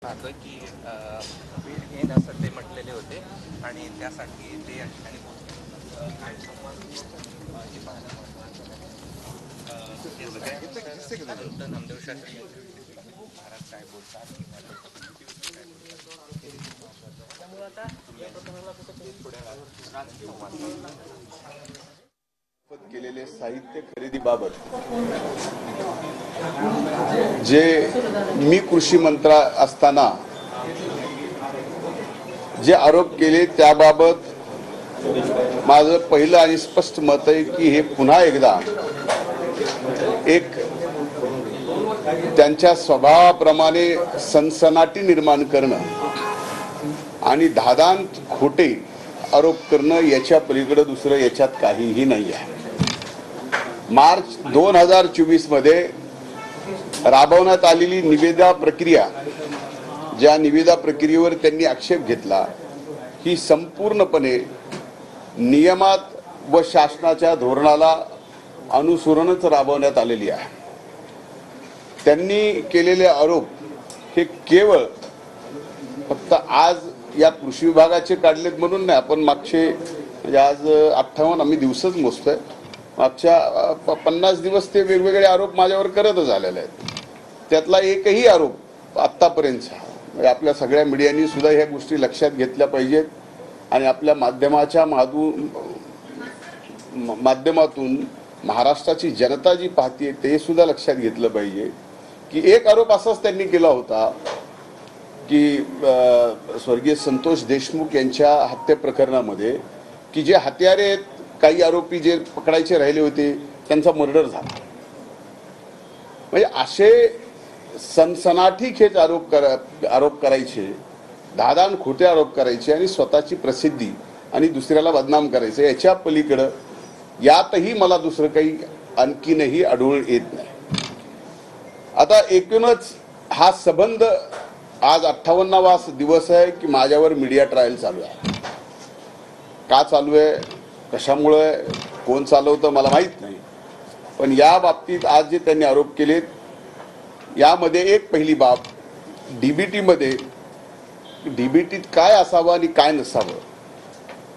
पाहतोय की बीड घेईन असं ते म्हटलेले होते आणि त्यासाठी ते या ठिकाणी संत नामदेव शास्त्री महाराज काय बोलतात त्यामुळे आता या प्रकरणाला कुठेतरी थोड्या केलेले साहित्य खरेदीबाबत जे मी कृषी मंत्री असताना जे आरोप केले त्याबाबत माझं पहिलं आणि स्पष्ट मत आहे की हे पुन्हा एकदा एक त्यांच्या स्वभावाप्रमाणे सनसनाटी निर्माण करणं आणि धादांत खोटे आरोप करणं याच्या पलीकडे दुसरं याच्यात काहीही नाही आहे। मार्च 2024 मध्ये राबवण्यात आलेली निविदा प्रक्रिया, ज्या निविदा प्रक्रियेवर त्यांनी आक्षेप घेतला, ही संपूर्णपणे नियमात व शासनाच्या धोरणाला अनुसरूनच राबवण्यात आलेली आहे। त्यांनी केलेले आरोप हे केवळ फक्त आज या कृषी विभागाचे काढलेत म्हणून नाही, आपण मागचे म्हणजे आज 58 आम्ही दिवसच मोजतोय, मागच्या 50 दिवस ते वेगवेगळे आरोप माझ्यावर करतच आलेले आहेत। त्यातला एकही आरोप आत्तापर्यंतचा म्हणजे आपल्या सगळ्या मीडियानी सुद्धा ह्या गोष्टी लक्षात घेतल्या पाहिजेत आणि आपल्या माध्यमातून महाराष्ट्राची जनता जी पाहते ते सुद्धा लक्षात घेतलं पाहिजे की एक आरोप असाच त्यांनी केला होता की स्वर्गीय संतोष देशमुख यांच्या हत्या प्रकरणामध्ये की जे हत्यारे आहेत, काही आरोपी जे पकडायचे राहिले होते त्यांचा मर्डर झाला। म्हणजे असे सनसनाटी खेच आरोप करायचे, धादान खोटे आरोप करायचे आणि स्वतःची प्रसिद्धी आणि दुसऱ्याला बदनाम करायचं, याच्या पलीकडं यातही मला दुसरं काही आणखीनही आढळून येत नाही। आता एकूणच हा संबंध आज 58वा दिवस आहे की माझ्यावर मीडिया ट्रायल चालू आहे। का चालू आहे, कशामुळे, कोण चालवतं मला माहीत नाही, पण या बाबतीत आज जे त्यांनी आरोप केलेत यामध्ये एक पहिली बाब, डीबीटीत काय असावं आणि काय नसावं,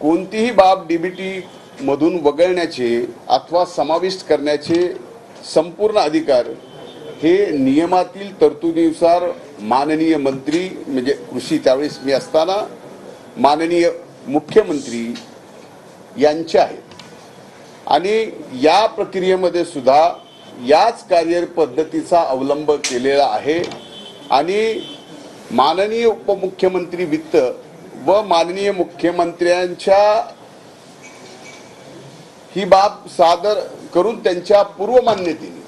कोणतीही बाब डीबीटी मधून वगळण्याचे अथवा समाविष्ट करण्याचे संपूर्ण अधिकार हे नियमातील तरतुदीनुसार माननीय मंत्री म्हणजे कृषी त्यावेळेस मी असताना माननीय मुख्यमंत्री यांचे आहेत आणि या प्रक्रियेमध्ये सुद्धा याच कार्यपद्धतीचा अवलंब केलेला आहे आणि माननीय उपमुख्यमंत्री वित्त व माननीय मुख्यमंत्र्यांच्या ही बाब सादर करून त्यांच्या पूर्वमान्यतेने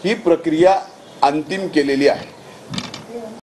ही प्रक्रिया अंतिम केलेली आहे।